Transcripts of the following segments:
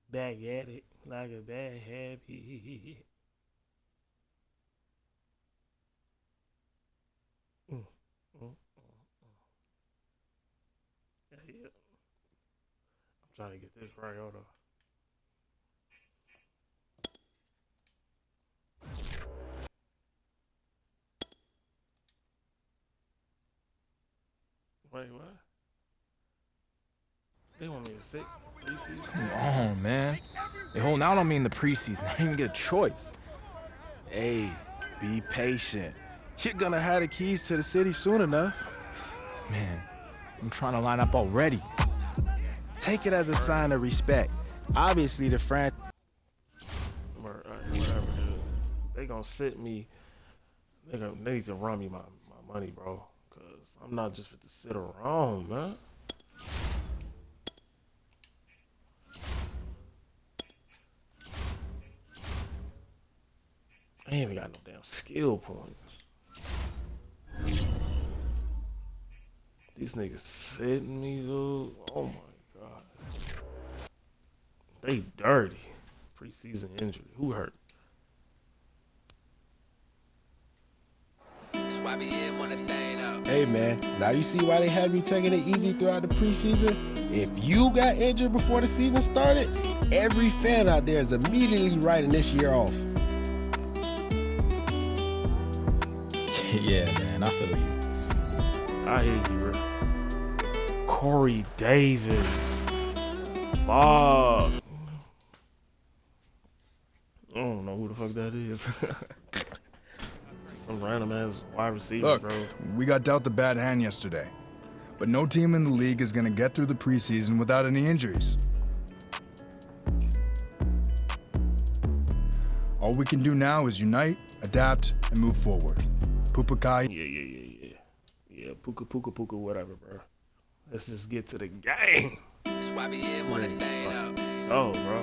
Back at it like a bad habit. Mm, mm. Yeah, yeah. I'm trying to get this right. Hold on. Wait, what? They want me to sit preseason? Come on, man. They holding out on me in the preseason. I didn't even get a choice. Hey, be patient. You're gonna have the keys to the city soon enough. Man, I'm trying to line up already. Take it as a sign of respect. Obviously, the franchise. Whatever, dude. They gonna sit me. They need to run me my money, bro. Cause I'm not just fit to sit around, man. I ain't even got no damn skill points. These niggas sitting me, dude. Oh my god. They dirty. Preseason injury. Who hurt? Hey man, now you see why they have you taking it easy throughout the preseason? If you got injured before the season started, every fan out there is immediately writing this year off. Yeah, man, I feel you. I hear you, bro. Corey Davis. Fuck. I don't know who the fuck that is. Some random ass wide receiver, Look, bro. we got dealt a bad hand yesterday, but no team in the league is going to get through the preseason without any injuries. All we can do now is unite, adapt, and move forward. Pupakai. Yeah, puka, whatever, bro. Let's just get to the game. Oh, bro.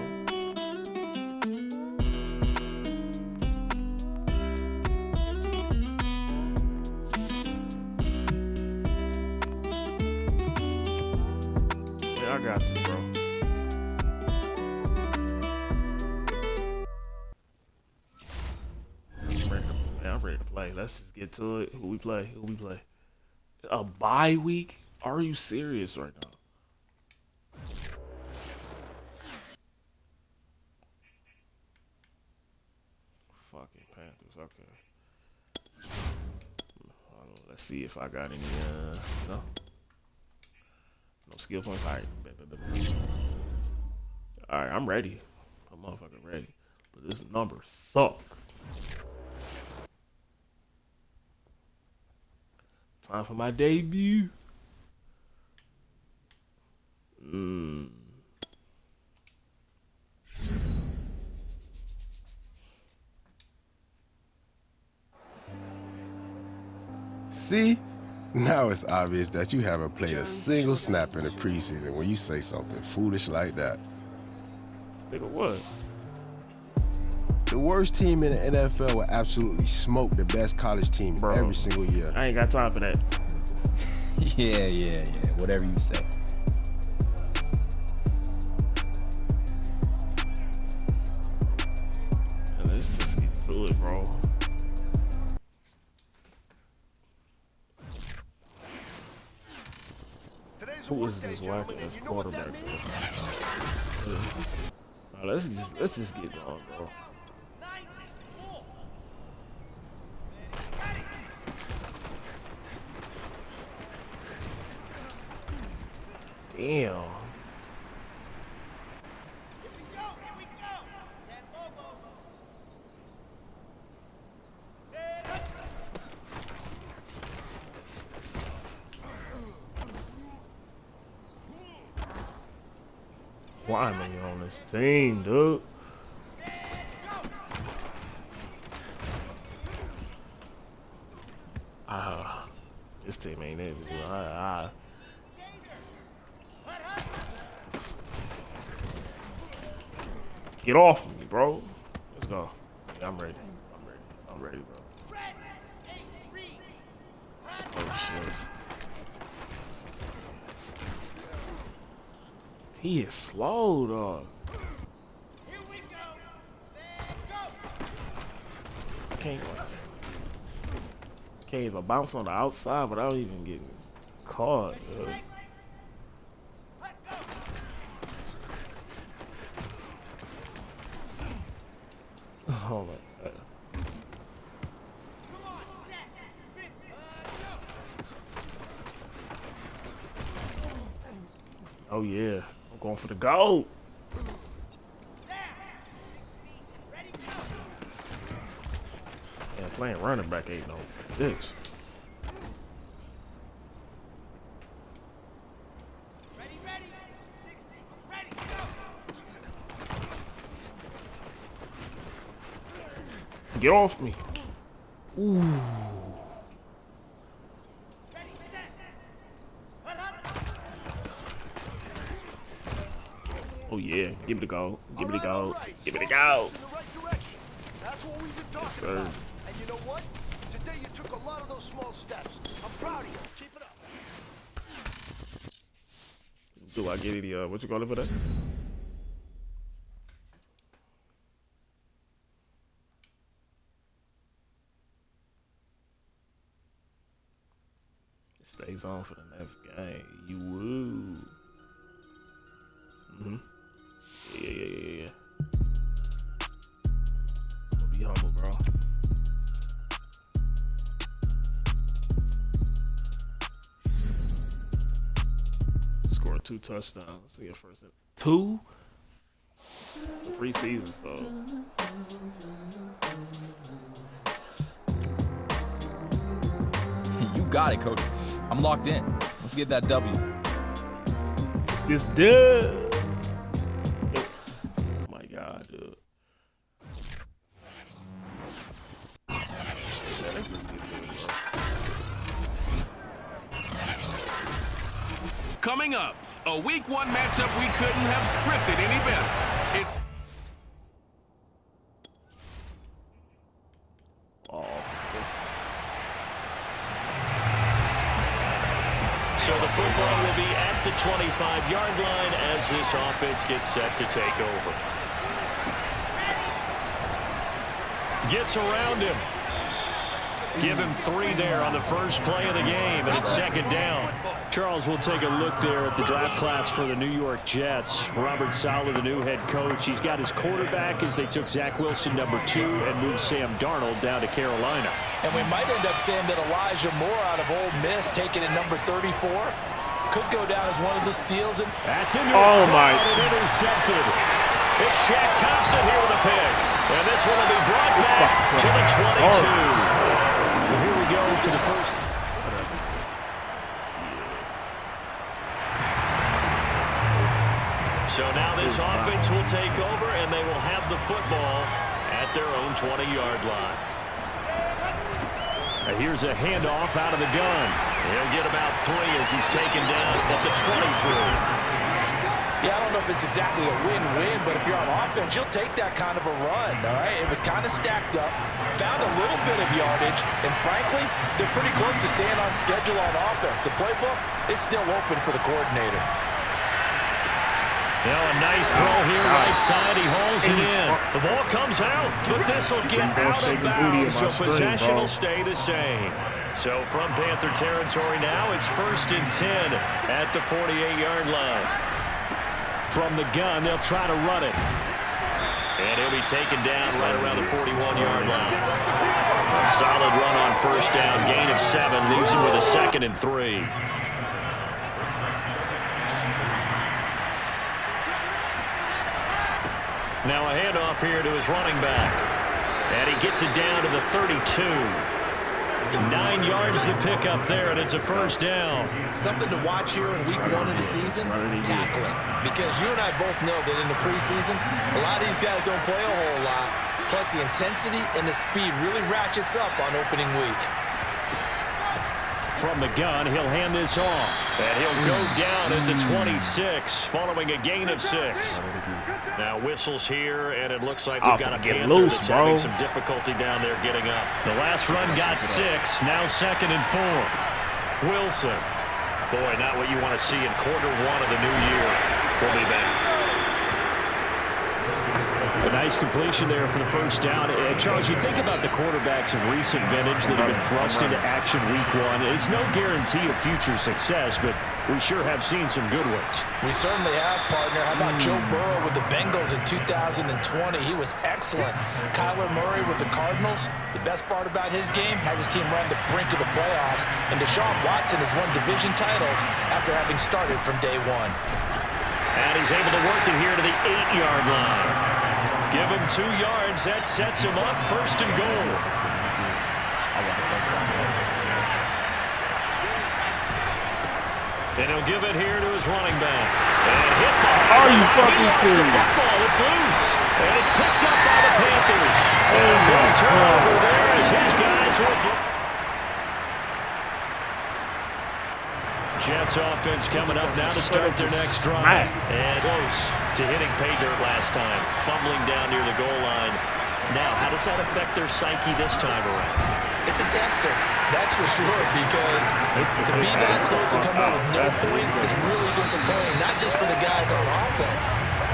Yeah, I got you, bro. I'm ready to play. Let's just get to it. Who we play? A bye week? Are you serious right now? Fucking Panthers. Okay. Let's see if I got any. No. No skill points. All right. All right. I'm ready. I'm motherfucking ready. But this number sucks. Time for my debut. See? Now it's obvious that you haven't played a single snap in the preseason when you say something foolish like that. Nigga, what? The worst team in the NFL will absolutely smoke the best college team Bro, every single year. I ain't got time for that. Yeah. Whatever you say. Let's just get to it, bro. Who is this whack ass quarterback? Right, let's just get going, bro. Damn. Why am I on this team, dude? This team ain't it. Get off me, bro. Let's go. I'm ready, bro. Oh, shit. He is slow, dog. Here we go. Set, go. Can't even bounce on the outside without even getting caught. Oh my God. Come on, set. Go. Oh yeah, I'm going for the goal. Ready, go. Yeah, playing running back ain't no bitch. Ready, 60, ready, go. Get off me. Ooh. Ready, set. Hut, hut. Oh yeah, give me the goal. Give me the goal. Right. Give me the Small goal. steps in the right direction. That's what we've been talking sir. about. And you know what? Today you took a lot of those small steps. I'm proud of you. Keep it up. Do I get any, what you call it for that? It stays on for the next game. You woo. Yeah. I'm gonna be humble, bro. Scored 2 touchdowns. So your first 2? It's the preseason, so. You got it, coach. I'm locked in. Let's get that W. This dude. Oh my God, dude. Coming up, a week 1 matchup we couldn't have scripted any better. It's So the football will be at the 25-yard line as this offense gets set to take over. Gets around him. Give him 3 there on the first play of the game, and it's second down. Charles, we'll take a look there at the draft class for the New York Jets. Robert Saleh, the new head coach. He's got his quarterback as they took Zach Wilson, number 2, and moved Sam Darnold down to Carolina. And we might end up saying that Elijah Moore out of Ole Miss, taken at number 34, could go down as one of the steals. And that's into and intercepted. It's Shaq Thompson here with a pick. And this one will be brought back to the 22. Well, here we go for the first. So now this offense will take over, and they will have the football at their own 20-yard line. Now here's a handoff out of the gun. He'll get about 3 as he's taken down at the 23. Yeah, I don't know if it's exactly a win-win, but if you're on offense, you'll take that kind of a run, all right? It was kind of stacked up, found a little bit of yardage, and frankly, they're pretty close to staying on schedule on offense. The playbook is still open for the coordinator. Now a nice throw here, right side. He hauls it in. The ball comes out, but this will get out of bounds, so possession will stay the same. So from Panther territory now, it's 1st and 10 at the 48-yard line. From the gun, they'll try to run it. And he'll be taken down right around the 41-yard line. A solid run on first down, gain of 7, leaves him with a 2nd and 3. Now a handoff here to his running back. And he gets it down to the 32. 9 yards to pick up there, and it's a first down. Something to watch here in week 1 of the season, tackling. Because you and I both know that in the preseason, a lot of these guys don't play a whole lot. Plus the intensity and the speed really ratchets up on opening week. From the gun, he'll hand this off. And he'll go down at the 26, following a gain of 6. Now whistles here, and it looks like we've got a Panther that's having some difficulty down there getting up. The last run got 6, now 2nd and 4. Wilson. Boy, not what you want to see in quarter 1 of the new year. We'll be back. A nice completion there for the first down. And Charles, you think about the quarterbacks of recent vintage that have been thrust into action week one. It's no guarantee of future success, but we sure have seen some good ones. We certainly have, partner. How about Joe Burrow with the Bengals in 2020? He was excellent. Kyler Murray with the Cardinals. The best part about his game has his team run the brink of the playoffs. And Deshaun Watson has won division titles after having started from day one. And he's able to work it here to the 8-yard line. Give him 2 yards. That sets him up 1st and goal. And he'll give it here to his running back. And hit by. Are you fucking serious? The football. It's loose. And it's picked up by the Panthers. And no turnover there as his guys will get. Jets offense coming up now to start their next drive. And close to hitting pay dirt last time. Fumbling down near the goal line. Now, how does that affect their psyche this time around? It's a tester, that's for sure, because to be that close and come out with no points is really disappointing, not just for the guys on offense,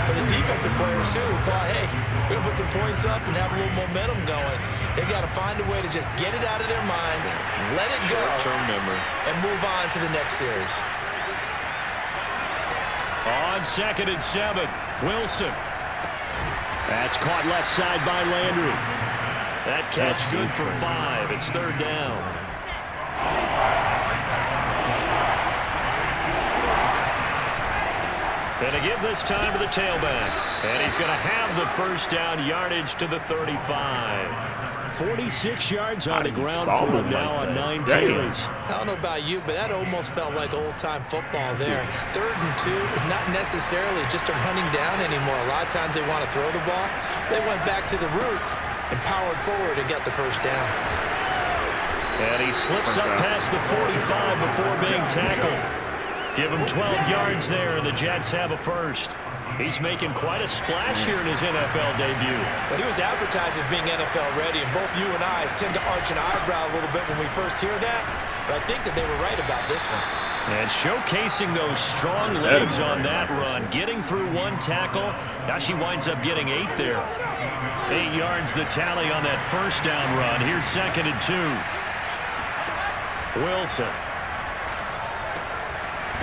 but the defensive players too, who thought, hey, we're going to put some points up and have a little momentum going. They got to find a way to just get it out of their minds, let it go, short-term memory, and move on to the next series. On 2nd and 7, Wilson. That's caught left side by Landry. That catch good for 5. It's 3rd down. And to give this time to the tailback. And he's going to have the 1st down, yardage to the 35. 46 yards on the ground for him now on 9 carries. I don't know about you, but that almost felt like old-time football there. 3rd and 2 is not necessarily just a running down anymore. A lot of times they want to throw the ball. They went back to the roots and powered forward and got the 1st down. And he slips up past the 45 before being tackled. Give him 12 yards there, and the Jets have a 1st. He's making quite a splash here in his NFL debut. Well, he was advertised as being NFL ready, and both you and I tend to arch an eyebrow a little bit when we first hear that, but I think that they were right about this one. And showcasing those strong legs on that run, getting through 1 tackle. Now she winds up getting 8 there. 8 yards the tally on that 1st down run. Here's 2nd and 2. Wilson.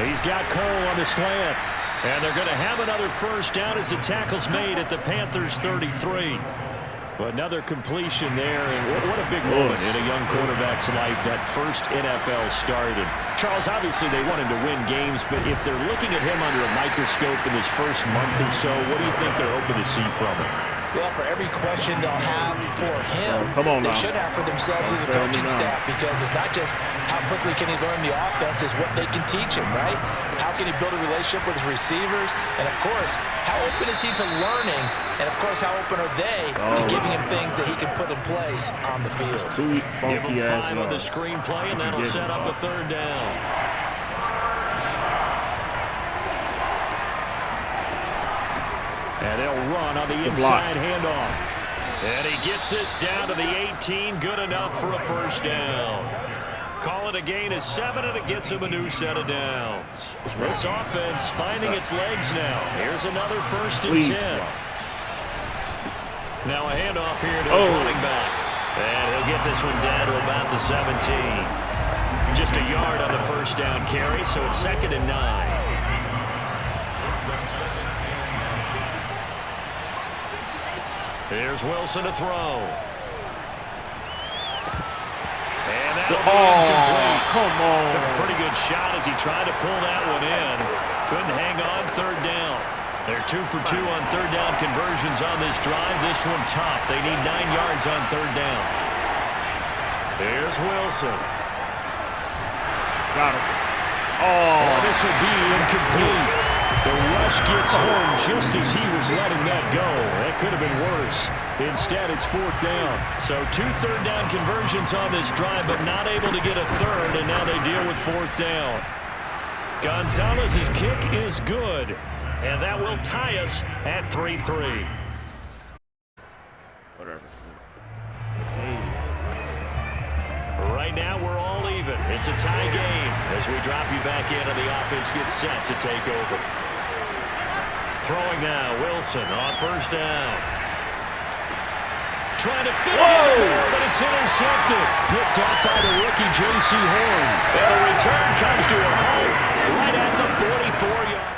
He's got Cole on the slant. And they're going to have another 1st down as the tackle's made at the Panthers' 33. But another completion there, and what a big moment in a young quarterback's life, that first NFL start. And Charles, obviously they want him to win games, but if they're looking at him under a microscope in his first month or so, what do you think they're hoping to see from him? Well, for every question they'll have for him, they should have for themselves as a coaching staff, because it's not just how quickly can he learn the offense, it's what they can teach him, right? How can he build a relationship with his receivers? And, of course, how open is he to learning? And, of course, how open are they to giving him things that he can put in place on the field? Give him 5 on the screenplay, and that'll set up a 3rd down. And they'll run on the inside handoff. And he gets this down to the 18. Good enough for a 1st down. Call it a gain of 7, and it gets him a new set of downs. This offense finding its legs now. Here's another 1st and 10. Now a handoff here to his running back. And he'll get this one down to about the 17. Just a yard on the 1st down carry, so it's 2nd and 9. Here's Wilson to throw. And that'll be incomplete. Come on. Took a pretty good shot as he tried to pull that one in. Couldn't hang on. 3rd down. They're 2 for 2 on 3rd down conversions on this drive. This one tough. They need 9 yards on 3rd down. Here's Wilson. Got him. Oh, this will be incomplete. The rush gets home just as he was letting that go. That could have been worse. Instead, it's 4th down. So 2 3rd down conversions on this drive, but not able to get a 3rd, and now they deal with 4th down. Gonzalez's kick is good, and that will tie us at 3-3. Whatever. Right now, we're all even. It's a tie game as we drop you back in and the offense gets set to take over. Throwing now, Wilson on first down. Trying to fit it in there, but it's intercepted. Picked up by the rookie J.C. Horn. And the return comes to a halt right at the 44-yard.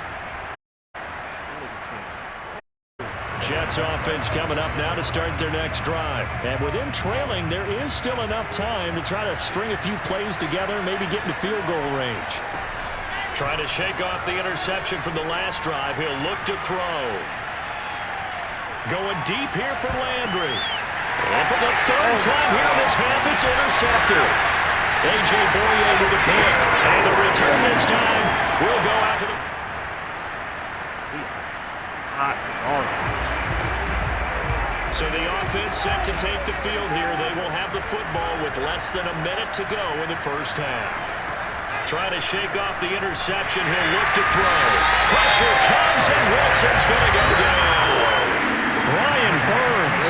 Jets offense coming up now to start their next drive. And with him trailing, there is still enough time to try to string a few plays together, maybe get into field goal range. Trying to shake off the interception from the last drive. He'll look to throw. Going deep here for Landry. And for the third time here this half, it's intercepted. A.J. Boye with a pick. And the return this time will go out to the... So the offense set to take the field here. They will have the football with less than a minute to go in the first half. Trying to shake off the interception. He'll look to throw. Pressure comes, and Wilson's going to go down. Brian Burns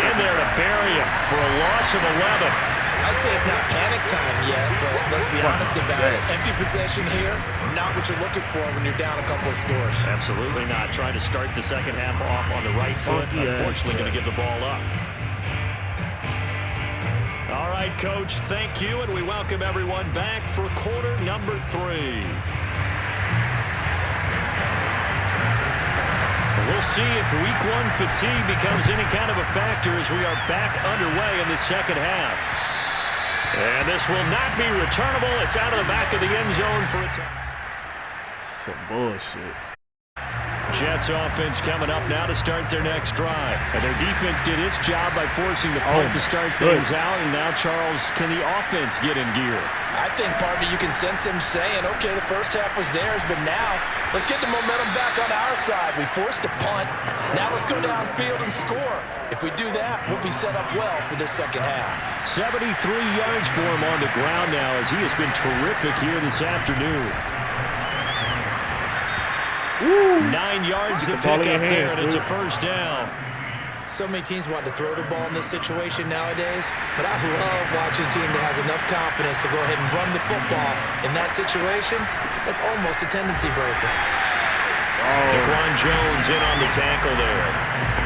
in there to bury him for a loss of 11. I'd say it's not panic time yet, but let's be honest about it. Empty possession here, not what you're looking for when you're down a couple of scores. Absolutely not. Trying to start the second half off on the right foot. Unfortunately, going to give the ball up. All right, Coach, thank you, and we welcome everyone back for quarter number 3. We'll see if week 1 fatigue becomes any kind of a factor as we are back underway in the second half. And this will not be returnable. It's out of the back of the end zone for a Some bullshit. Jets offense coming up now to start their next drive. And their defense did its job by forcing the punt to start things out. And now, Charles, can the offense get in gear? I think, partner, you can sense them saying, okay, the first half was theirs, but now let's get the momentum back on our side. We forced a punt. Now let's go downfield and score. If we do that, we'll be set up well for this second half. 73 yards for him on the ground now as he has been terrific here this afternoon. 9 yards to pick up there, and it's a first down. So many teams want to throw the ball in this situation nowadays, but I love watching a team that has enough confidence to go ahead and run the football. In that situation, that's almost a tendency breaker. Daquan Jones in on the tackle there.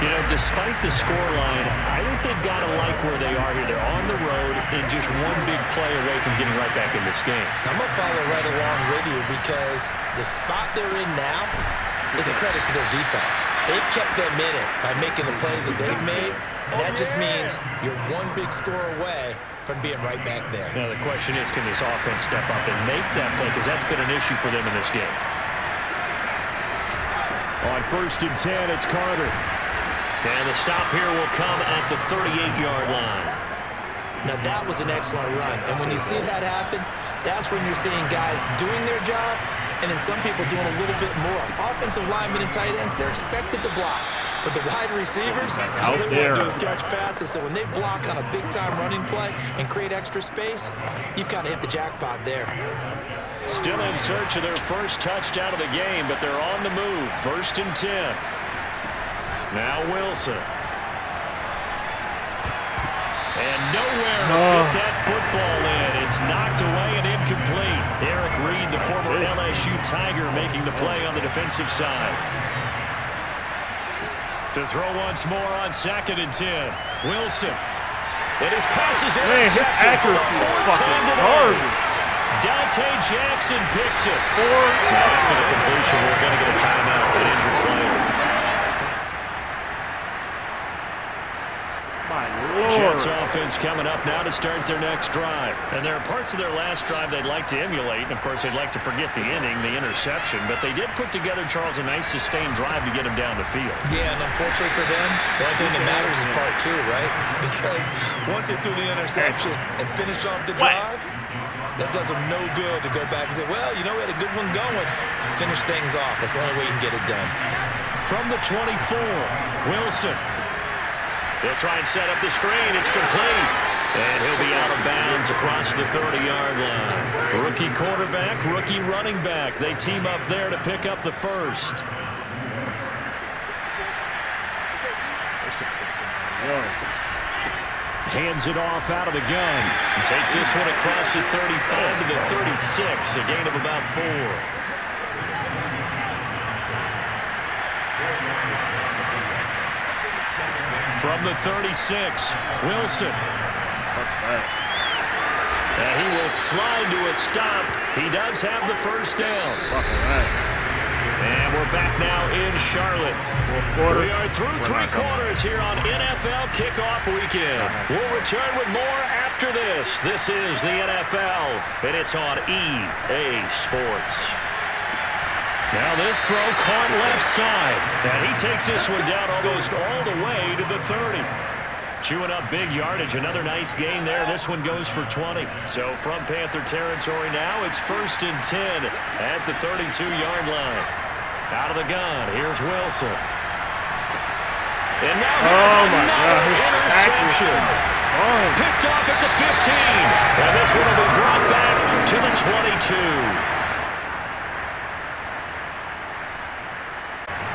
You know, despite the scoreline, I think they've got to like where they are here. They're on the road and just one big play away from getting right back in this game. I'm going to follow right along with you because the spot they're in now is a credit to their defense. They've kept them in it by making the plays that they've made, and that just means you're one big score away from being right back there. Now, the question is, can this offense step up and make that play? Because that's been an issue for them in this game. On 1st and 10, it's Carter. And the stop here will come at the 38-yard line. Now, that was an excellent run. And when you see that happen, that's when you're seeing guys doing their job and then some people doing a little bit more. Offensive linemen and tight ends, they're expected to block. But the wide receivers, all they want to do is catch passes. So when they block on a big-time running play and create extra space, you've kind of hit the jackpot there. Still in search of their first touchdown of the game, but they're on the move. 1st and 10. Now Wilson. And nowhere to fit that football in. It's knocked away and incomplete. Eric Reed, the former LSU Tiger, making the play on the defensive side. To throw once more on 2nd and 10. Wilson. And his pass is intercepted. His accuracy is fucking garbage. Dante Jackson picks it. After the completion, we're going to get a timeout. An injured player. Jets offense coming up now to start their next drive. And there are parts of their last drive they'd like to emulate. And, of course, they'd like to forget the inning, the interception. But they did put together, Charles, a nice sustained drive to get them down the field. Yeah, and unfortunately for them, the only thing that matters is part 2, right? Because once they threw the interception and finished off the drive, that does them no good to go back and say, well, you know, we had a good one going. Finish things off. That's the only way you can get it done. From the 24, Wilson. They'll try and set up the screen. It's complete. And he'll be out of bounds across the 30-yard line. Rookie quarterback, rookie running back. They team up there to pick up the first. Hands it off out of the gun. And takes this one across the 35 to the 36. A gain of about 4. from the 36. Wilson. And he will slide to a stop. He does have the first down. And we're back now in Charlotte. Fourth quarter. We are through 3 quarters here on NFL Kickoff Weekend. We'll return with more after this. This is the NFL, and it's on EA Sports. Now this throw caught left side. And he takes this one down almost all the way to the 30. Chewing up big yardage. Another nice gain there. This one goes for 20. So from Panther territory now, it's 1st and 10 at the 32-yard line. Out of the gun, here's Wilson. And now he has another interception. Picked off at the 15. And this one will be brought back to the 22.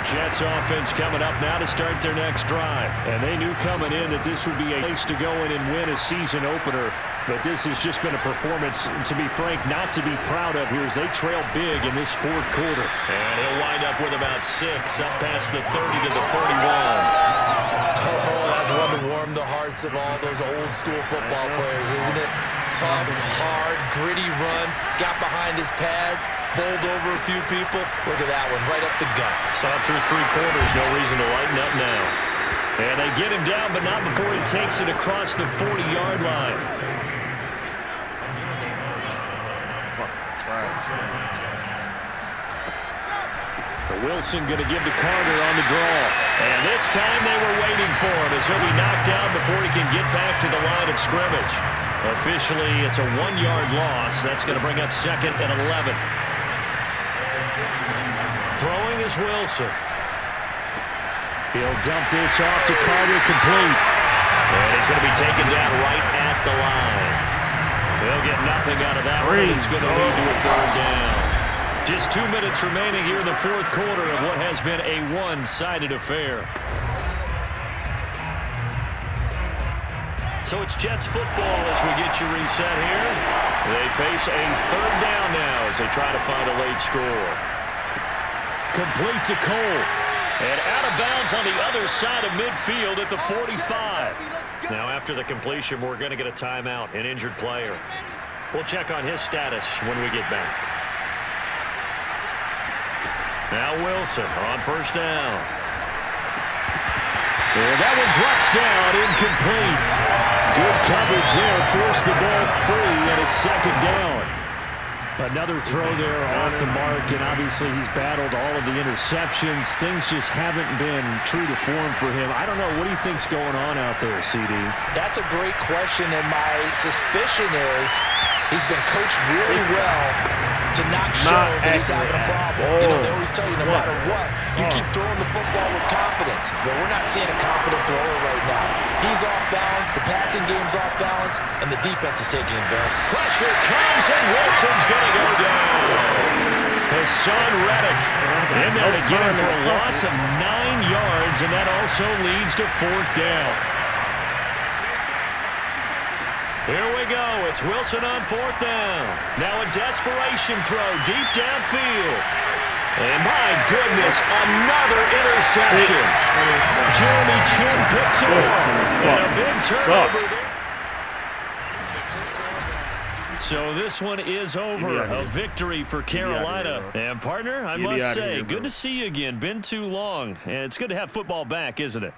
Jets offense coming up now to start their next drive. And they knew coming in that this would be a place to go in and win a season opener. But this has just been a performance, to be frank, not to be proud of here as they trail big in this 4th quarter. And he'll wind up with about 6 up past the 30 to the 31. Oh, that's one to warm the hearts of all those old school football players, isn't it? Tough, hard, gritty run, got behind his pads, bowled over a few people. Look at that one, right up the gut. Saw it through 3 quarters, no reason to lighten up now. And they get him down, but not before he takes it across the 40-yard line. Wilson going to give to Carter on the draw. And this time they were waiting for him as he'll be knocked down before he can get back to the line of scrimmage. Officially, it's a 1-yard loss. That's going to bring up 2nd and 11. Throwing is Wilson. He'll dump this off to Carter, complete. And he's going to be taken down right at the line. They'll get nothing out of that one. It's going to lead to a 3rd down. Just 2 minutes remaining here in the 4th quarter of what has been a one-sided affair. So it's Jets football as we get you reset here. They face a 3rd down now as they try to find a late score. Complete to Cole. And out of bounds on the other side of midfield at the 45. Now after the completion, we're going to get a timeout, an injured player. We'll check on his status when we get back. Now Wilson on 1st down. And that one drops down, incomplete. Good coverage there, forced the ball free, and it's 2nd down. Another throw there off the mark, and obviously he's battled all of the interceptions. Things just haven't been true to form for him. I don't know, what do you think's going on out there, CD? That's a great question, and my suspicion is he's been coached really well to not show that he's having a problem. You know, they always tell you no matter what, you keep throwing the football with confidence. But we're not seeing a confident thrower right now. He's off balance, the passing game's off balance, and the defense is taking advantage. Pressure comes, and Wilson's going to go down. Hassan Reddick in there to get him for a loss of 9 yards, and that also leads to 4th down. Here we go. It's Wilson on 4th down. Now a desperation throw deep downfield. And my goodness, another interception. Jeremy Chin picks it up. And a big turnover there. So this one is over. A victory for Carolina. And partner, I must say, good to see you again. Been too long. And it's good to have football back, isn't it?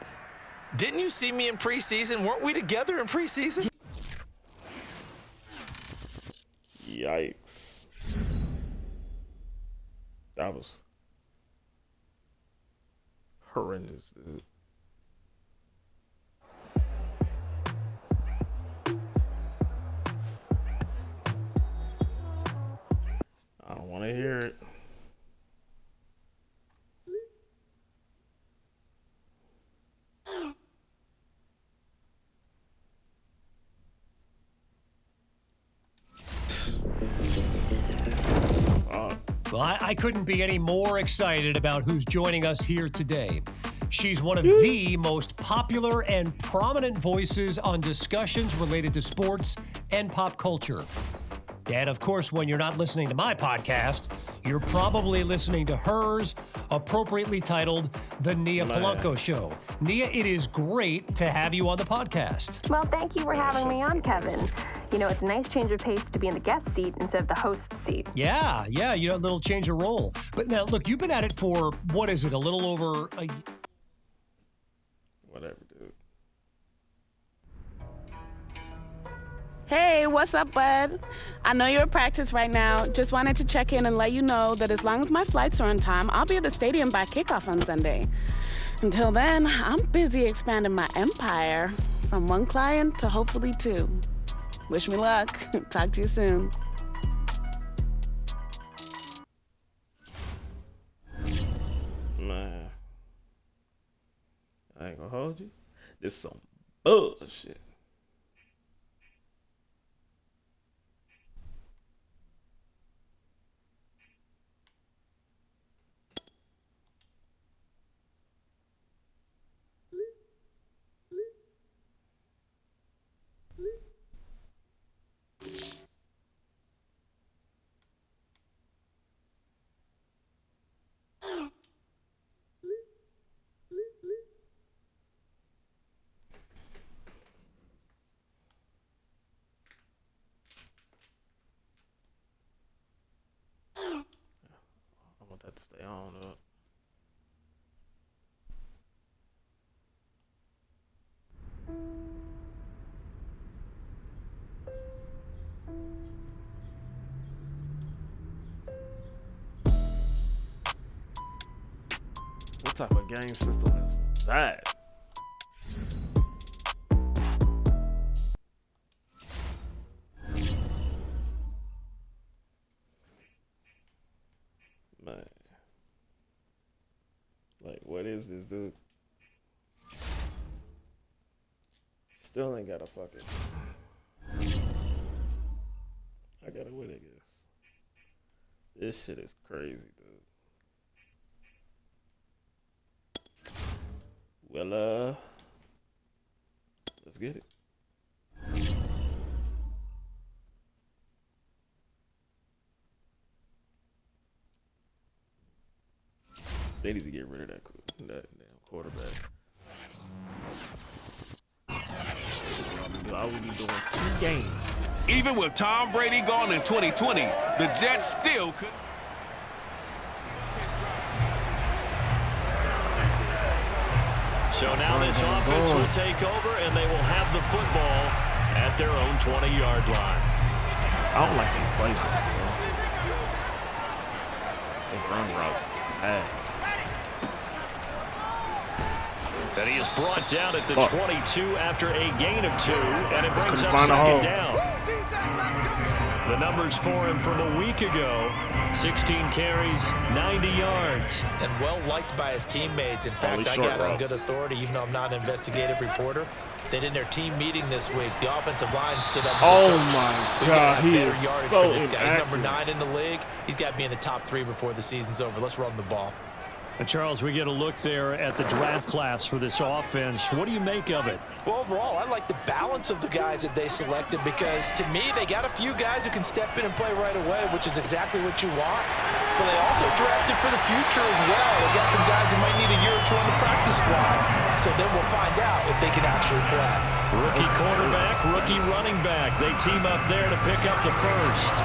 Didn't you see me in preseason? Weren't we together in preseason? Yikes. That was horrendous, dude. I don't want to hear it. Well, I couldn't be any more excited about who's joining us here today. She's one of the most popular and prominent voices on discussions related to sports and pop culture. And of course, when you're not listening to my podcast, you're probably listening to hers, appropriately titled The Nia Polanco Show. Nia, it is great to have you on the podcast. Well, thank you for having me on, Kevin. You know, it's a nice change of pace to be in the guest seat instead of the host seat. Yeah, you know, a little change of role. But now, look, you've been at it for, what is it, a little over a... Whatever, dude. Hey, what's up, bud? I know you're at practice right now. Just wanted to check in and let you know that as long as my flights are on time, I'll be at the stadium by kickoff on Sunday. Until then, I'm busy expanding my empire from one client to hopefully two. Wish me luck. Talk to you soon. Man, I ain't gonna hold you. This some bullshit. I want that to stay on up. What type of game system is that? Man. Like, what is this, dude? Still ain't got a fucking... I gotta win, I guess. This shit is crazy, dude. Well, let's get it. They need to get rid of that damn quarterback. Why would we be doing 2 games? Even with Tom Brady gone in 2020, the Jets still could. So now this offense will take over, and they will have the football at their own 20-yard line. I don't like them play that, bro. They run routes, pass. And he is brought down at the 22 after a gain of 2, and it brings up find a hole. second down. The numbers for him from a week ago, 16 carries, 90 yards. And well liked by his teammates. In fact, I got on good authority, even though I'm not an investigative reporter, that in their team meeting this week, the offensive line stood up and said, Coach, my we God, gotta he have is better yardage so for this guy. He's inaccurate. number 9 in the league. He's got to be in the top 3 before the season's over. Let's run the ball. And Charles, we get a look there at the draft class for this offense. What do you make of it? Well, overall, I like the balance of the guys that they selected because, to me, they got a few guys who can step in and play right away, which is exactly what you want. But they also drafted for the future as well. They got some guys who might need a year or 2 on the practice squad. So then we'll find out if they can actually play. Rookie quarterback, rookie running back. They team up there to pick up the first.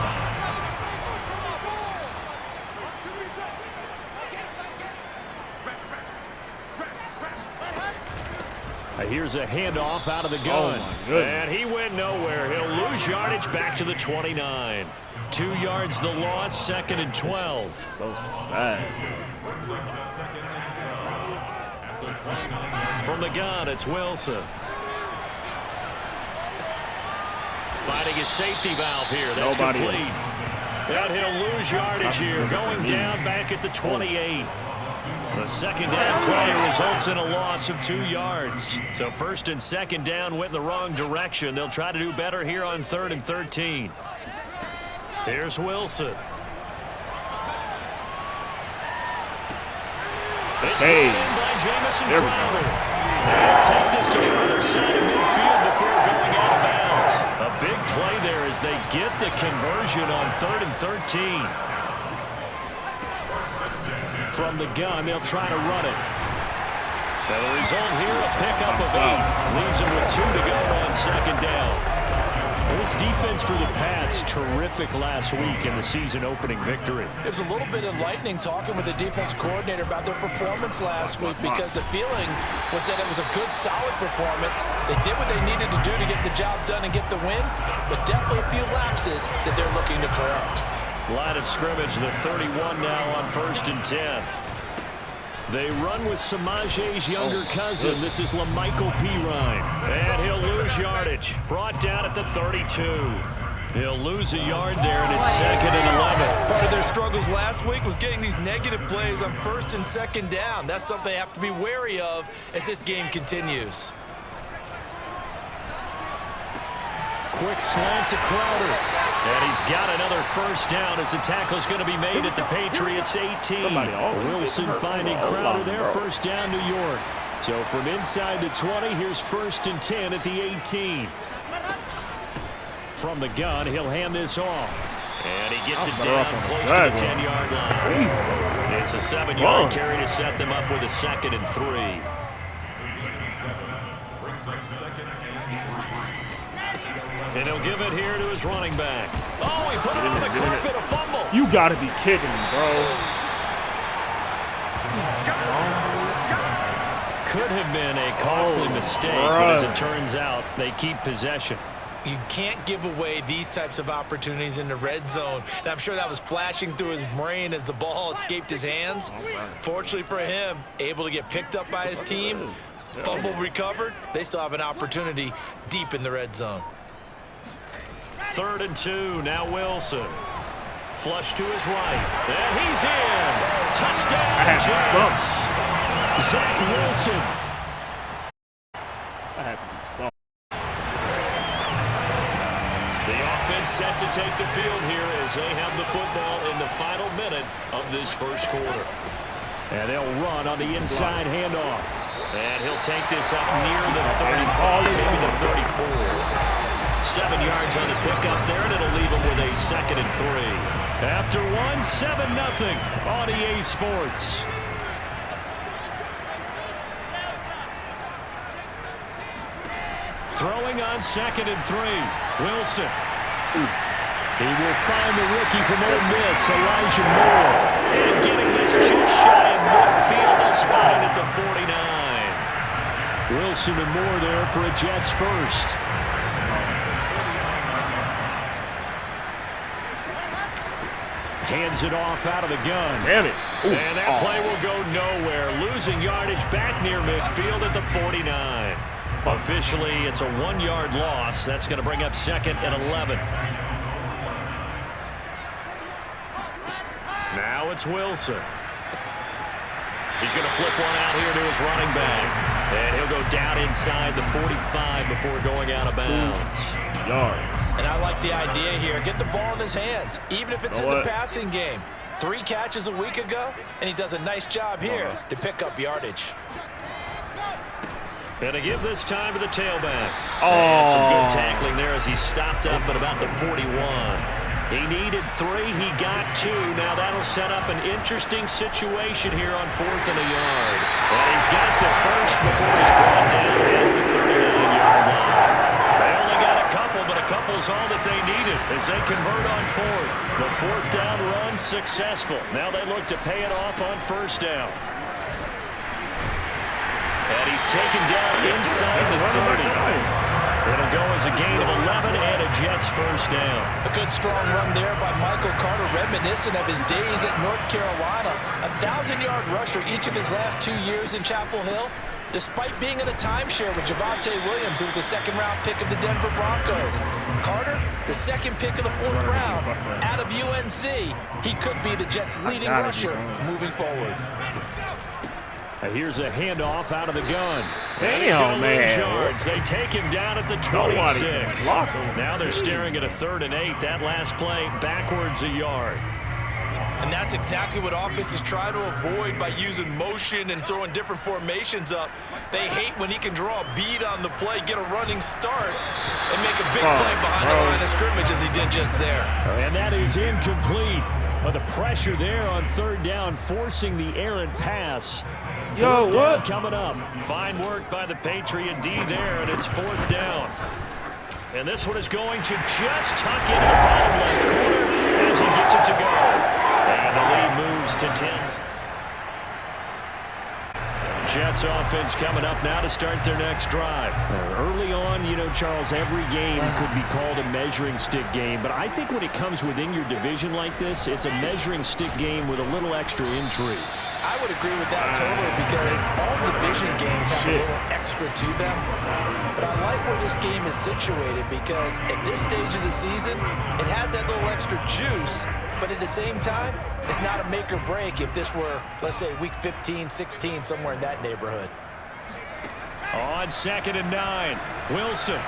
Here's a handoff out of the gun. And he went nowhere. He'll lose yardage back to the 29. 2 yards the loss, 2nd and 12. So sad. From the gun, it's Wilson. Finding his safety valve here. That's complete. And he'll lose yardage here. Going down back at the 28. The second down play results in a loss of 2 yards. So 1st and 2nd down went in the wrong direction. They'll try to do better here on 3rd and 13. Here's Wilson. It's Hey. in by Jamison There we Crowder. They'll take this to the other side of midfield before going out of bounds. A A big play there as they get the conversion on 3rd and 13. From the gun, they'll try to run it. And the result here, a pickup of 8. Leaves him with 2 to go on 2nd down. This defense for the Pats, terrific last week in the season-opening victory. It was a little bit enlightening talking with the defense coordinator about their performance last week because the feeling was that it was a good, solid performance. They did what they needed to do to get the job done and get the win, but definitely a few lapses that they're looking to correct. Line of scrimmage, the 31 now on 1st and 10. They run with Samaje's younger cousin. This is LaMichael Pirine. And he'll lose yardage. Brought down at the 32. He'll lose a yard there, and it's 2nd and 11. Part of their struggles last week was getting these negative plays on 1st and 2nd down. That's something they have to be wary of as this game continues. Quick slant to Crowder. And he's got another 1st down as the tackle's going to be made at the Patriots 18. Wilson finding Crowder there, 1st down New York. So from inside the 20, here's 1st and 10 at the 18. From the gun, he'll hand this off. And he gets it down close to the 10-yard line. It's a 7-yard carry to set them up with a 2nd and 3. And he'll give it here to his running back. Oh, he put it on the carpet, a fumble. You gotta be kidding me, bro. Could have been a costly mistake, but as it turns out, they keep possession. You can't give away these types of opportunities in the red zone. And I'm sure that was flashing through his brain as the ball escaped his hands. Fortunately for him, able to get picked up by his team, fumble recovered. They still have an opportunity deep in the red zone. 3rd and 2, now Wilson. Flush to his right. And he's in. Touchdown, Jets. Zach Wilson. I had to do something. The offense set to take the field here as they have the football in the final minute of this 1st quarter. And they'll run on the inside handoff. And he'll take this up near the 35, maybe the 34. 7 yards on the pickup there, and it'll leave him with a 2nd and 3. After 1, 7-0 on EA Sports. Throwing on 2nd and 3. Wilson. He will find the rookie from Ole Miss, Elijah Moore. And getting this just shy of midfield, a spot at the 49. Wilson and Moore there for a Jets 1st. Hands it off out of the gun. Damn it. Ooh. And that play will go nowhere. Losing yardage back near midfield at the 49. Officially, it's a 1-yard loss. That's going to bring up 2nd and 11. Now it's Wilson. He's going to flip one out here to his running back. And he'll go down inside the 45 before going out of bounds. 2 yards. And I like the idea here. Get the ball in his hands, even if it's in the passing game. 3 catches a week ago, and he does a nice job here to pick up yardage. And to give this time to the tailback. And some good tackling there as he stopped up at about the 41. He needed 3. He got 2. Now that'll set up an interesting situation here on 4th and a yard. And he's got the first before he's brought down at the 39-yard line. They only got a couple, but a couple's all that they needed as they convert on 4th. The 4th down run successful. Now they look to pay it off on 1st down. And he's taken down inside the 30. It'll go as a gain of 11 and a Jets 1st down. A good strong run there by Michael Carter, reminiscent of his days at North Carolina. A 1,000-yard rusher each of his last 2 years in Chapel Hill. Despite being in a timeshare with Javonte Williams, who was a 2nd-round pick of the Denver Broncos. Carter, the 2nd pick of the 4th round out of UNC. He could be the Jets' leading rusher moving forward. Here's a handoff out of the gun. Damn, man. Yards. They take him down at the 26. Now they're staring at a 3rd and 8. That last play backwards a yard. And And that's exactly what offenses try to avoid by using motion and throwing different formations up. They hate when he can draw a bead on the play, get a running start, and make a big play behind the line of scrimmage as he did just there. And that is incomplete. But the pressure there on third down, forcing the errant pass. Yo, what? Coming up. Fine work by the Patriot D there, and it's fourth down. And this one is going to just tuck into the bottom left corner as he gets it to go. And the lead moves to 10. Jets offense coming up now to start their next drive. Early on, you know, Charles, every game could be called a measuring stick game. But I think when it comes within your division like this, it's a measuring stick game with a little extra intrigue. I would agree with that totally because all division games have a little extra to them. But I like where this game is situated because at this stage of the season, it has that little extra juice. But at the same time, it's not a make or break if this were, let's say, week 15, 16, somewhere in that neighborhood. On 2nd and 9, Wilson.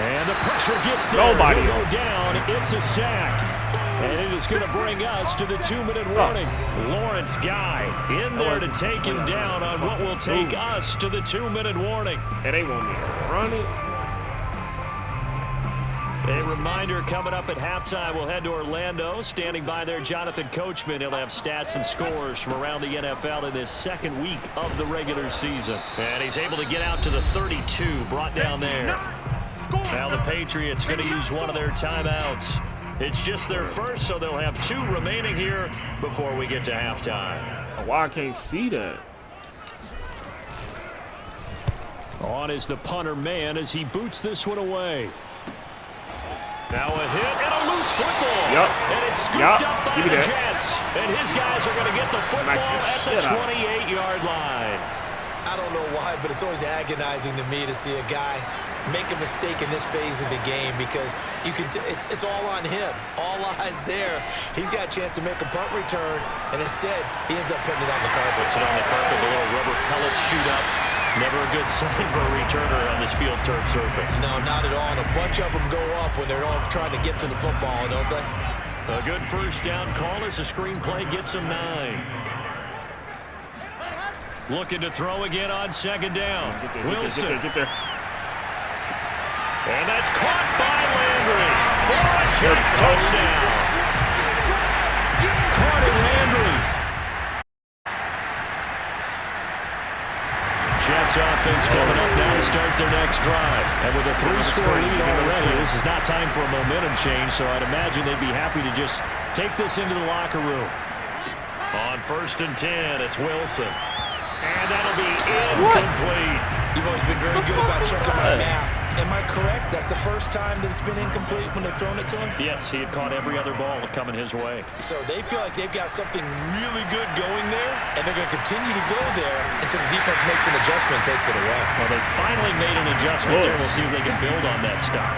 And the pressure gets there. Nobody. He'll go down. It's a sack. And it is going to bring us to the 2-minute warning. Lawrence Guy in there to take him down on what will take us to the 2-minute warning. And they want me to run it. A reminder coming up at halftime, we'll head to Orlando. Standing by there, Jonathan Coachman. He'll have stats and scores from around the NFL in this second week of the regular season. And he's able to get out to the 32, brought down there. Now the Patriots going to use one of their timeouts. It's just their first, so they'll have 2 remaining here before we get to halftime. Why I can't see that? On is the punter man as he boots this one away. Now a hit and a loose football. Yep. And it's scooped up by the Jets. And his guys are going to get the football at the 28-yard line. I don't know why, but it's always agonizing to me to see a guy make a mistake in this phase of the game because you can. It's all on him. All eyes there. He's got a chance to make a punt return, and instead he ends up putting it on the carpet. Puts it on the carpet. The little rubber pellets shoot up. Never a good sign for a returner on this field turf surface. No, not at all. And a bunch of them go up when they're all trying to get to the football, don't they? A good first down call as the screenplay gets him 9. Looking to throw again on 2nd down. Wilson. Get there. And that's caught by Landry for a Jets touchdown. Carter Landry. Jets offense coming up now to start their next drive. And with a 3-score lead already, this is not time for a momentum change, so I'd imagine they'd be happy to just take this into the locker room. On 1st and 10, it's Wilson. And that'll be incomplete. You've always been very good about checking my math. Am I correct? That's the first time that it's been incomplete when they've thrown it to him? Yes, he had caught every other ball coming his way. So they feel like they've got something really good going there, and they're going to continue to go there until the defense makes an adjustment and takes it away. Well, they finally made an adjustment there. We'll see if they can build on that stop.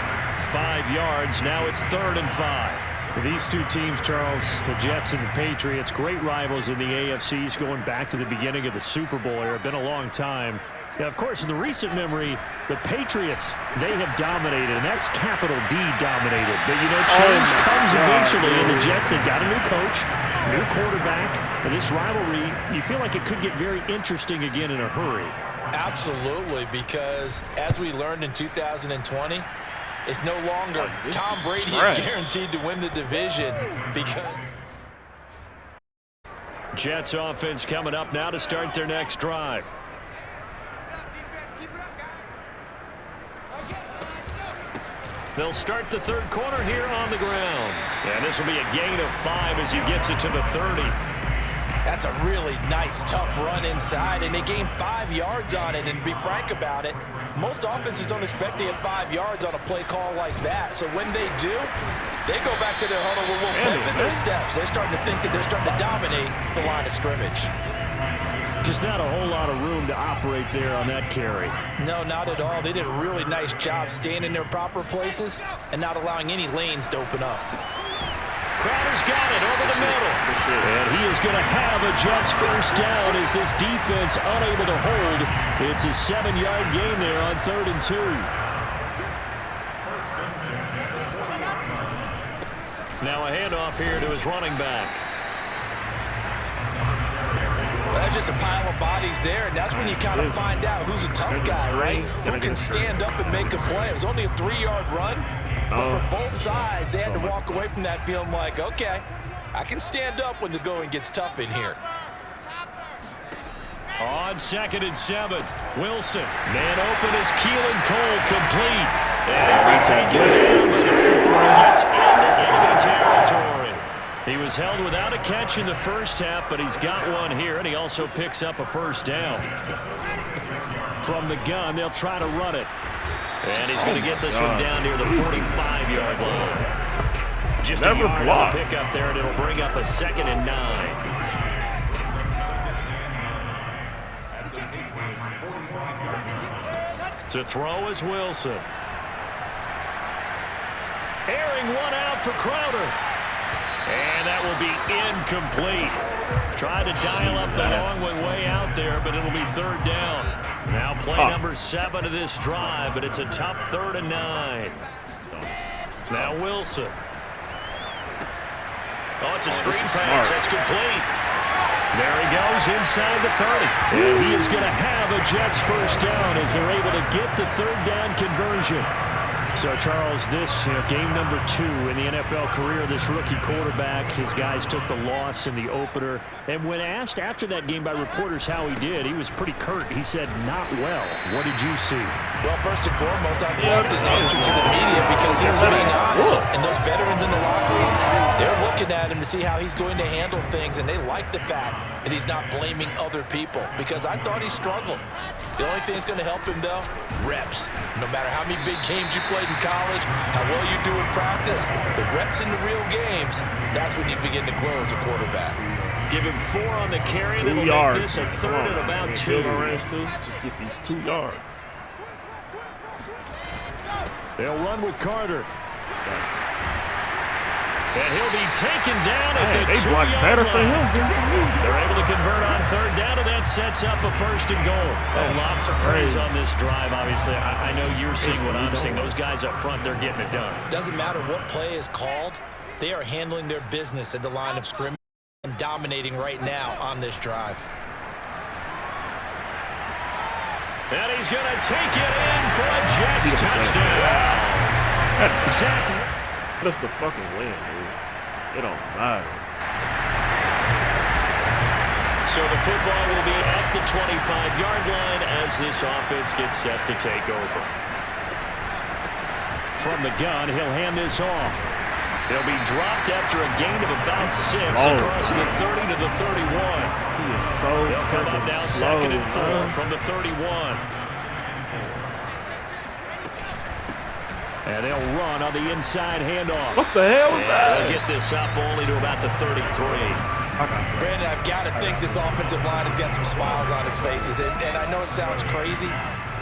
5 yards. Now it's 3rd and 5. These two teams, Charles, the Jets and the Patriots, great rivals in the AFCs going back to the beginning of the Super Bowl era. Been a long time. Now, of course, in the recent memory, the Patriots, they have dominated, and that's capital D dominated. But, you know, change comes eventually, and the Jets, they've got a new coach, new quarterback, and this rivalry, you feel like it could get very interesting again in a hurry. Absolutely, because as we learned in 2020, it's no longer Tom Brady is guaranteed to win the division because Jets offense coming up now to start their next drive. They'll start the 3rd quarter here on the ground. And this will be a gain of 5 as he gets it to the 30. That's a really nice, tough run inside, and they gained 5 yards on it. And to be frank about it, most offenses don't expect to get 5 yards on a play call like that. So when they do, they go back to their huddle with a little pep in their steps. They're starting to think that they're starting to dominate the line of scrimmage. Just not a whole lot of room to operate there on that carry. No, not at all. They did a really nice job staying in their proper places and not allowing any lanes to open up. Crowder's got it over the middle. And he is going to have a Jets first down as this defense unable to hold. It's a 7-yard gain there on 3rd and 2. Now a handoff here to his running back. That's just a pile of bodies there, and that's when you kind of find out who's a tough guy, right? Who can stand up and make a play. It was only a 3-yard run, but for both sides, they had to walk away from that feeling like, okay, I can stand up when the going gets tough in here. On 2nd and 7, Wilson. Man open is Keelan Cole, complete. And retaken gets into enemy territory. He was held without a catch in the first half, but he's got one here, and he also picks up a first down. From the gun, they'll try to run it. And he's going to get this one down near the 45-yard line. Just a yard on the pickup there, and it'll bring up a 2nd and 9. To throw is Wilson. Airing one out for Crowder. And that will be incomplete. Tried to dial up the long one way out there, but it'll be 3rd down. Now play number 7 of this drive, but it's a tough 3rd and 9. Now Wilson. Oh, it's a screen pass. That's complete. There he goes inside the 30. And he is going to have a Jets first down as they're able to get the 3rd down conversion. So, Charles, this game number 2 in the NFL career, this rookie quarterback, his guys took the loss in the opener. And when asked after that game by reporters how he did, he was pretty curt. He said, not well. What did you see? Well, first and foremost, I loved his answer to the media because he was being honest. And those veterans in the locker room, they're looking at him to see how he's going to handle things, and they like the fact that he's not blaming other people because I thought he struggled. The only thing that's going to help him, though, reps. No matter how many big games you played in college, how well you do in practice, the reps in the real games, that's when you begin to grow as a quarterback. Give him 4 on the carry. 2 yards. Make this a 3rd and about 2. Just get these 2 yards. They'll run with Carter. And he'll be taken down at the 2-yard line. Better for him than for me. They're able to convert on 3rd down, and that sets up a 1st and goal. Lots of praise on this drive, obviously. I know you're seeing what I'm seeing. Those guys up front, they're getting it done. Doesn't matter what play is called. They are handling their business at the line of scrimmage and dominating right now on this drive. And he's going to take it in for a Jets touchdown. That's the fucking win, dude. It don't matter. So the football will be at the 25-yard line as this offense gets set to take over. From the gun, he'll hand this off. He'll be dropped after a gain of about 6 across the 30 to the 31. He is so fucking now slow. 2nd and 4 from the 31. And they'll run on the inside handoff. What the hell is that? They'll get this up only to about the 33. Brandon, I've got to think this offensive line has got some smiles on its faces. And I know it sounds crazy,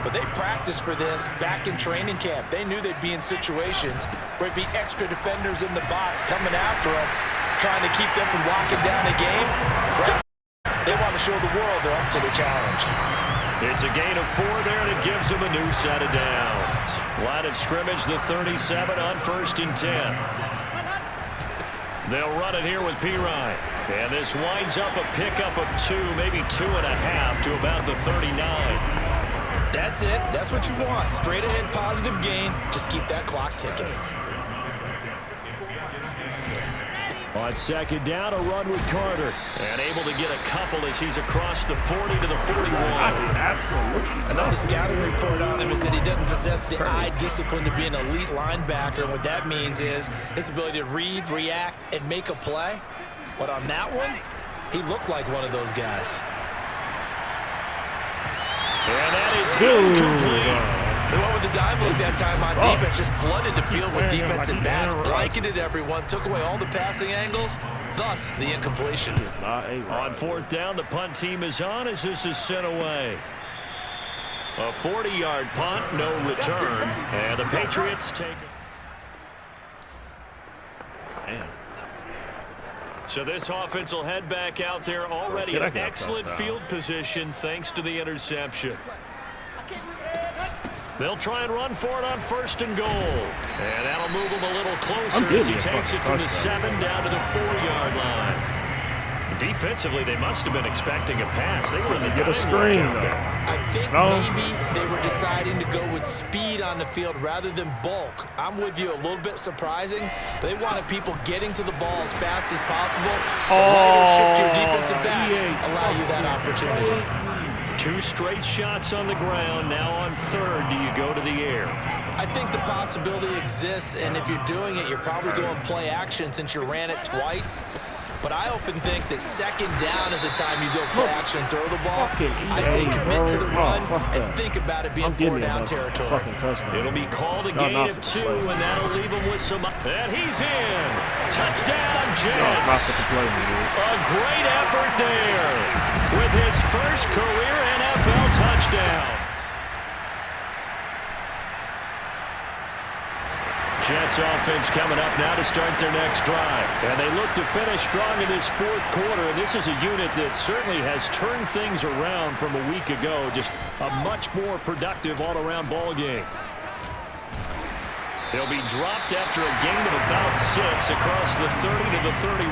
but they practiced for this back in training camp. They knew they'd be in situations where it'd be extra defenders in the box coming after them, trying to keep them from locking down a game. They want to show the world they're up to the challenge. It's a gain of 4 there, and it gives them a new set of downs. Line of scrimmage, the 37 on 1st and 10. They'll run it here with P-Ryan. And this winds up a pickup of 2, maybe 2.5 to about the 39. That's it. That's what you want. Straight ahead positive gain. Just keep that clock ticking. On 2nd down, a run with Carter. And able to get a couple as he's across the 40 to the 41. Absolutely. Another scouting report on him is that he doesn't possess the eye discipline to be an elite linebacker. And what that means is his ability to read, react, and make a play. But on that one, he looked like one of those guys. And that is incomplete. They went with the dive look that time on defense, just flooded the field with defensive backs, blanketed everyone, took away all the passing angles, thus the incompletion. On 4th down, the punt team is on as this is sent away. A 40-yard punt, no return, and the Patriots take it. Damn. So this offense will head back out there already in excellent field position thanks to the interception. They'll try and run for it on 1st and goal. And that'll move him a little closer as he takes it from the 7 down to the 4-yard line. Defensively, they must have been expecting a pass. They were in the get a screen. I think maybe they were deciding to go with speed on the field rather than bulk. I'm with you, a little bit surprising. They wanted people getting to the ball as fast as possible. The lighter shift your defensive backs allow you that opportunity. 2 straight shots on the ground. Now on 3rd, do you go to the air? I think the possibility exists, and if you're doing it, you're probably going play action since you ran it twice. But I often think that 2nd down is the time you go play action and throw the ball. I say commit to the run and think about it being 4-down territory. It'll be called a gain of 2, and that'll leave him with some. And he's in. Touchdown, Jets. A great effort there with his first career NFL touchdown. Jets offense coming up now to start their next drive. And they look to finish strong in this 4th quarter. And this is a unit that certainly has turned things around from a week ago. Just a much more productive all-around ball game. They'll be dropped after a gain of about 6 across the 30 to the 31.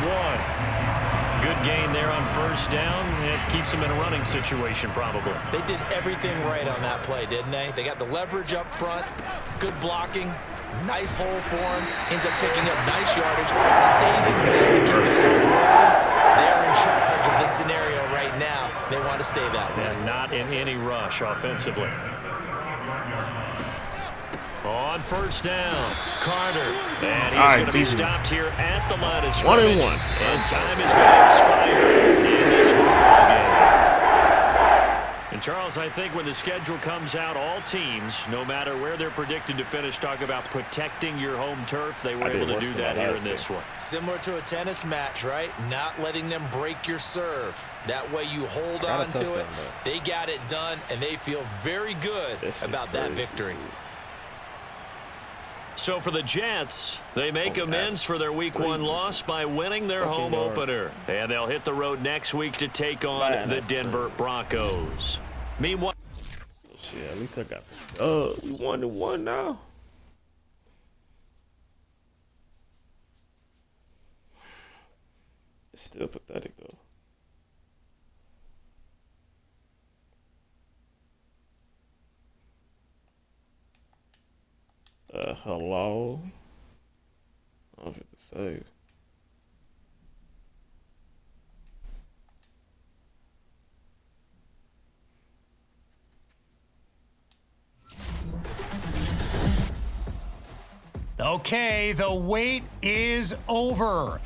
Good gain there on 1st down. It keeps them in a running situation probably. They did everything right on that play, didn't they? They got the leverage up front, good blocking. Nice hole for him. Ends up picking up nice yardage. Stays in bounds and keeps the clock rolling. They're in charge of this scenario right now. They want to stay that way. And not in any rush offensively. On 1st down, Carter. And he's going to be stopped here at the line of scrimmage. 1-1. And time is going to expire in this football game. And Charles, I think when the schedule comes out, all teams, no matter where they're predicted to finish, talk about protecting your home turf. They were able to do that here in this one. Similar to a tennis match, right? Not letting them break your serve. That way you hold on to it. They got it done, and they feel very good about that victory. So for the Jets, they make amends for their Week 1 loss by winning their home opener. And they'll hit the road next week to take on the Denver Broncos. Meanwhile, shit, at least I got the we 1-1 now. It's still pathetic though. Hello? I don't know if it's save. Okay, the wait is over.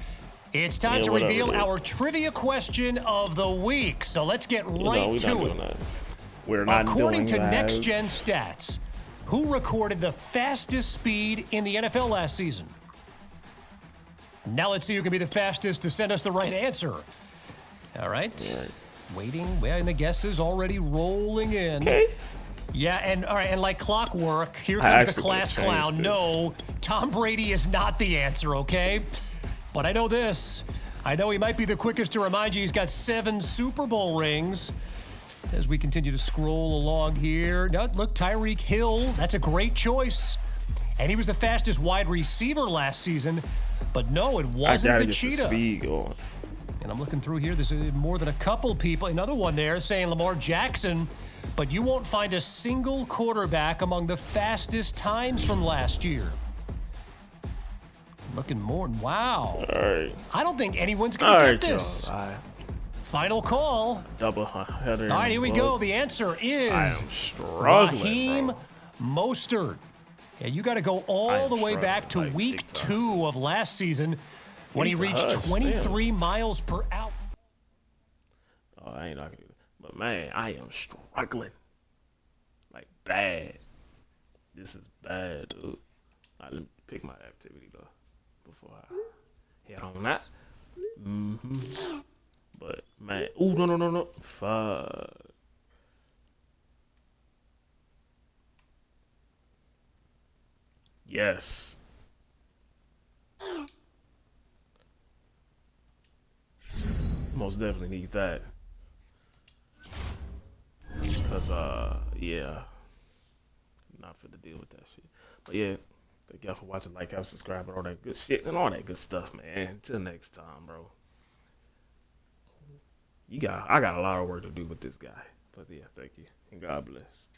It's time to reveal our trivia question of the week. So let's get right to it. We're not According to that. Next Gen Stats, who recorded the fastest speed in the NFL last season? Now let's see who can be the fastest to send us the right answer. All right. Waiting, and the guesses already rolling in. Okay. Yeah, and all right, and like clockwork, here comes the class clown. No, Tom Brady is not the answer, okay? But I know this. I know he might be the quickest to remind you he's got 7 Super Bowl rings. As we continue to scroll along here. Now, look, Tyreek Hill, that's a great choice. And he was the fastest wide receiver last season. But no, it wasn't the cheetah. Speed going. And I'm looking through here. There's more than a couple people. Another one there saying Lamar Jackson. But you won't find a single quarterback among the fastest times from last year. Looking more. Wow. All right. I don't think anyone's going to get this. Joe. Final call. Double header. All right, here we go. The answer is I am struggling, Raheem Mostert. Yeah, you got to go all the way back to week 2 of last season when he reached 23 miles per hour. Oh, I ain't not gonna do that. But man, I am struggling. Like bad. This is bad, dude. I didn't pick my activity though before I hit on that. But man, ooh, no. Fuck. Yes. Most definitely need that. Cause yeah. Not for to deal with that shit. But yeah, thank y'all for watching, like, comment, subscribe, and all that good shit and all that good stuff, man. Until next time, bro. I got a lot of work to do with this guy. But yeah, thank you and God bless.